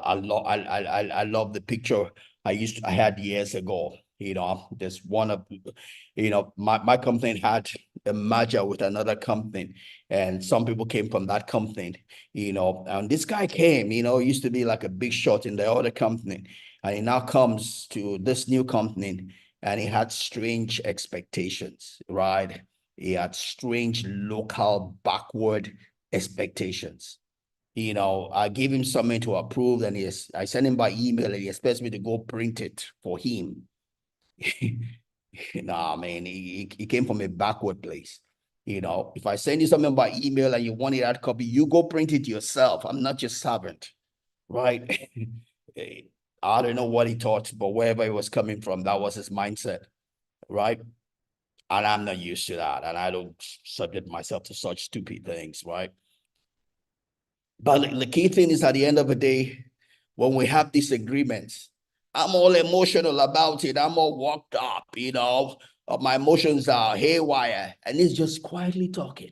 I love the picture I had years ago. There's one of, my company had a merger with another company, and some people came from that company, and this guy came, used to be like a big shot in the other company, and he now comes to this new company, and he had strange expectations, right? He had strange local backward expectations. I gave him something to approve, and I sent him by email, and he expects me to go print it for him. Nah, man, he came from a backward place. If I send you something by email and you want it hard copy, you go print it yourself. I'm not your servant, right? I don't know what he thought, but wherever he was coming from, that was his mindset, right? And I'm not used to that, and I don't subject myself to such stupid things, right? But the key thing is, at the end of the day, when we have disagreements, I'm all emotional about it. I'm all worked up, My emotions are haywire. And it's just quietly talking.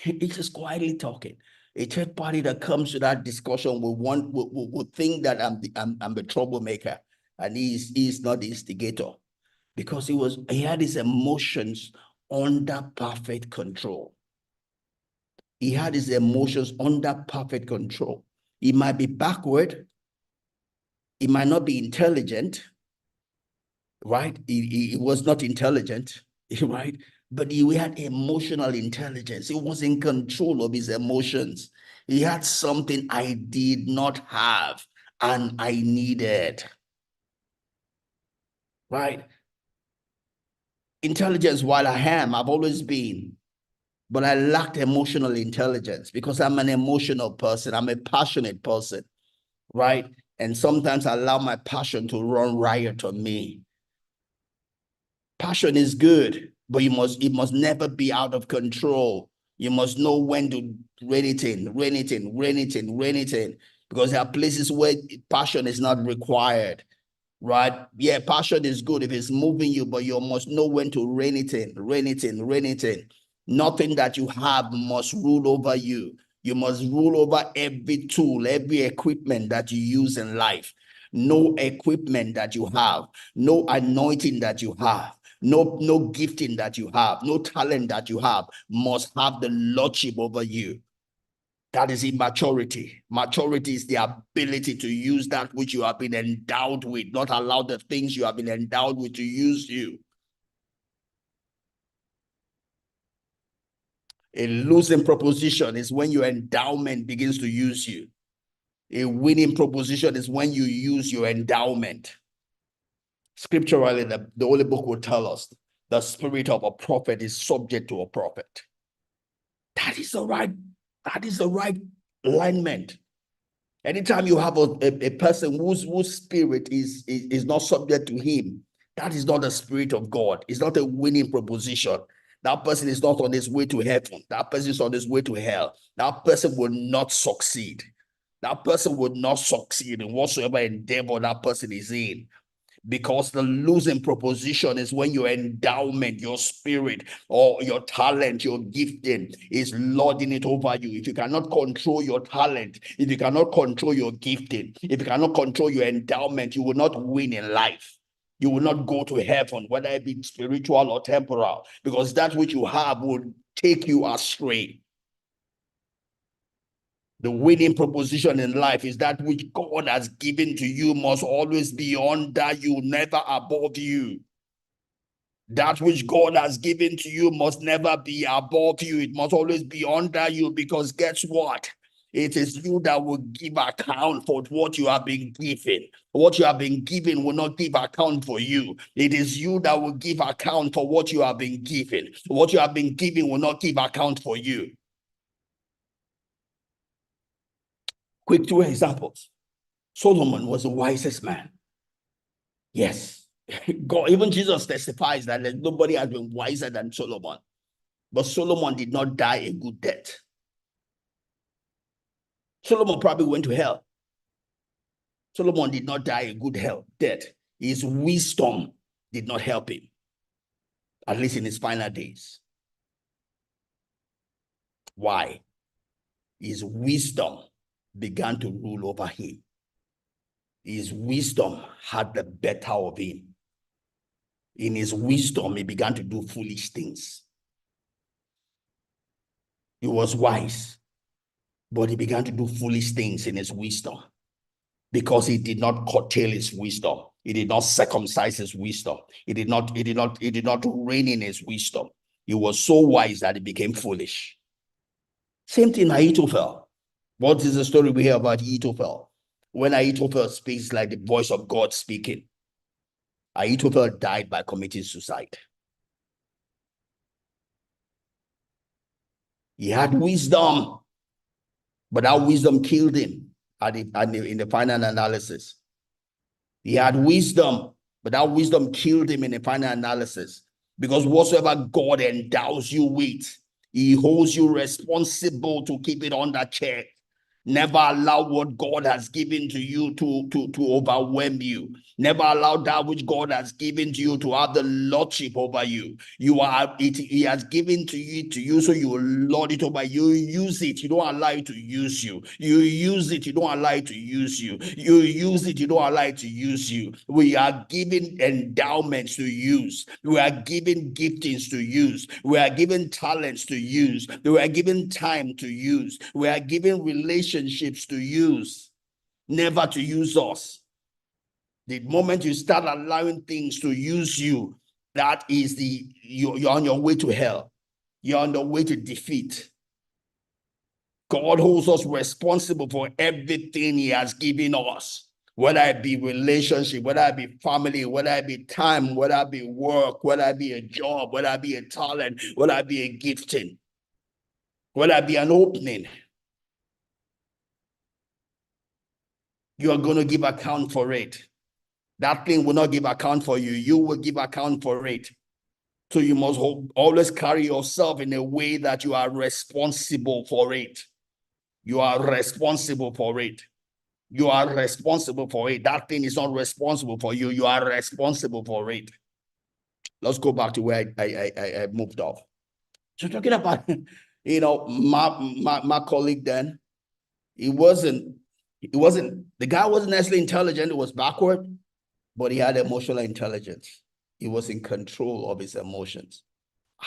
It's just quietly talking. A third party that comes to that discussion will think that I'm the troublemaker, and he's not the instigator, because he had his emotions under perfect control. He had his emotions under perfect control. He might be backward. He might not be intelligent, right? He was not intelligent, right? But he had emotional intelligence. He was in control of his emotions. He had something I did not have and I needed, right? Intelligence, while I've always been, but I lacked emotional intelligence because I'm an emotional person. I'm a passionate person, right? And sometimes I allow my passion to run riot on me. Passion is good, but it must never be out of control. You must know when to rein it in, because there are places where passion is not required, right? Yeah, passion is good if it's moving you, but you must know when to rein it in. Nothing that you have must rule over you. You must rule over every tool, every equipment that you use in life. No equipment that you have, no anointing that you have, no gifting that you have, no talent that you have must have the lordship over you. That is immaturity. Maturity is the ability to use that which you have been endowed with, not allow the things you have been endowed with to use you. A losing proposition is when your endowment begins to use you. A winning proposition is when you use your endowment. Scripturally, the Holy Book will tell us the spirit of a prophet is subject to a prophet. That is the right alignment. Anytime you have a person whose spirit is not subject to him, that is not the spirit of God. It's not a winning proposition. That person is not on his way to heaven. That person is on his way to hell. That person will not succeed. That person will not succeed in whatsoever endeavor that person is in. Because the losing proposition is when your endowment, your spirit, or your talent, your gifting is lording it over you. If you cannot control your talent, if you cannot control your gifting, if you cannot control your endowment, you will not win in life. You will not go to heaven, whether it be spiritual or temporal, because that which you have will take you astray. The winning proposition in life is that which God has given to you must always be under you, never above you. That which God has given to you must never be above you. It must always be under you, because guess what? It is you that will give account for what you have been given. What you have been given will not give account for you. It is you that will give account for what you have been given. What you have been given will not give account for you. Quick two examples. Solomon was the wisest man. Yes. God, even Jesus testifies that nobody has been wiser than Solomon. But Solomon did not die a good death. Solomon probably went to hell. Solomon did not die a good death. His wisdom did not help him, at least in his final days. Why? His wisdom began to rule over him. His wisdom had the better of him. In his wisdom, he began to do foolish things. He was wise, but he began to do foolish things in his wisdom because he did not curtail his wisdom. He did not circumcise his wisdom. He did not reign in his wisdom. He was so wise that he became foolish. Same thing, Ahithophel. What is the story we hear about Ahithophel? When Ahithophel speaks like the voice of God speaking, Ahithophel died by committing suicide. He had wisdom, but that wisdom killed him in the final analysis. He had wisdom, but that wisdom killed him in the final analysis. Because whatsoever God endows you with, he holds you responsible to keep it under check. Never allow what God has given to you to overwhelm you. Never allow that which God has given to you to have the lordship over you. He has given to you, so you will lord it over you. Use it. You don't allow it to use you. You use it. You don't allow it to use you. You use it. You don't allow it to use you. We are given endowments to use. We are given giftings to use. We are given talents to use. We are given time to use. We are given relationships to use, never to use us. The moment you start allowing things to use you, that is you're on your way to hell. You're on the way to defeat. God holds us responsible for everything he has given us, whether it be relationship, whether it be family, whether it be time, whether it be work, whether it be a job, whether it be a talent, whether it be a gifting, whether it be an opening. You are going to give account for it. That thing will not give account for you. You will give account for it. So you must always carry yourself in a way that you are responsible for it. You are responsible for it. You are responsible for it. That thing is not responsible for you. You are responsible for it. Let's go back to where I moved off. So talking about, my colleague then, the guy wasn't necessarily intelligent. It was backward, but he had emotional intelligence. He was in control of his emotions.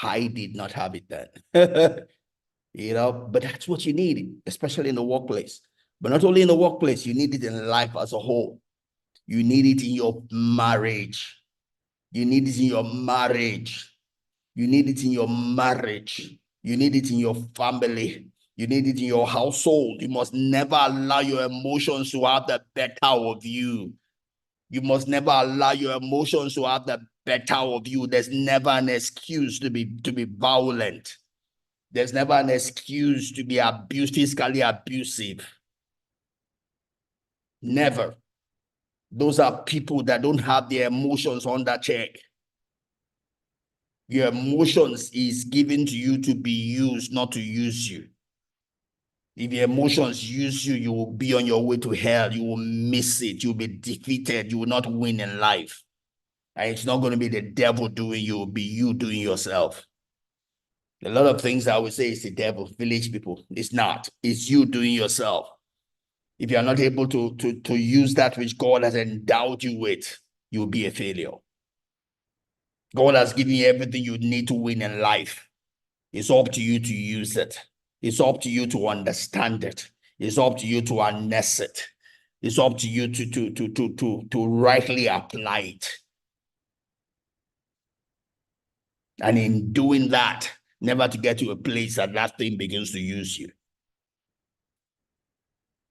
I did not have it then. But that's what you need, especially in the workplace. But not only in the workplace, you need it in life as a whole. You need it in your marriage. You need it in your marriage. You need it in your marriage. You need it in your family. You need it in your household. You must never allow your emotions to have the better of you. You must never allow your emotions to have the better of you. There's never an excuse to be violent. There's never an excuse to be physically abusive. Never. Those are people that don't have their emotions under check. Your emotions is given to you to be used, not to use you. If your emotions use you, you will be on your way to hell. You will miss it. You'll be defeated. You will not win in life. And it's not going to be the devil doing you. It will be you doing yourself. A lot of things I would say is the devil, village people. It's not. It's you doing yourself. If you are not able to use that which God has endowed you with, you will be a failure. God has given you everything you need to win in life. It's up to you to use it. It's up to you to understand it. It's up to you to harness it. It's up to you to rightly apply it. And in doing that, never to get to a place that thing begins to use you.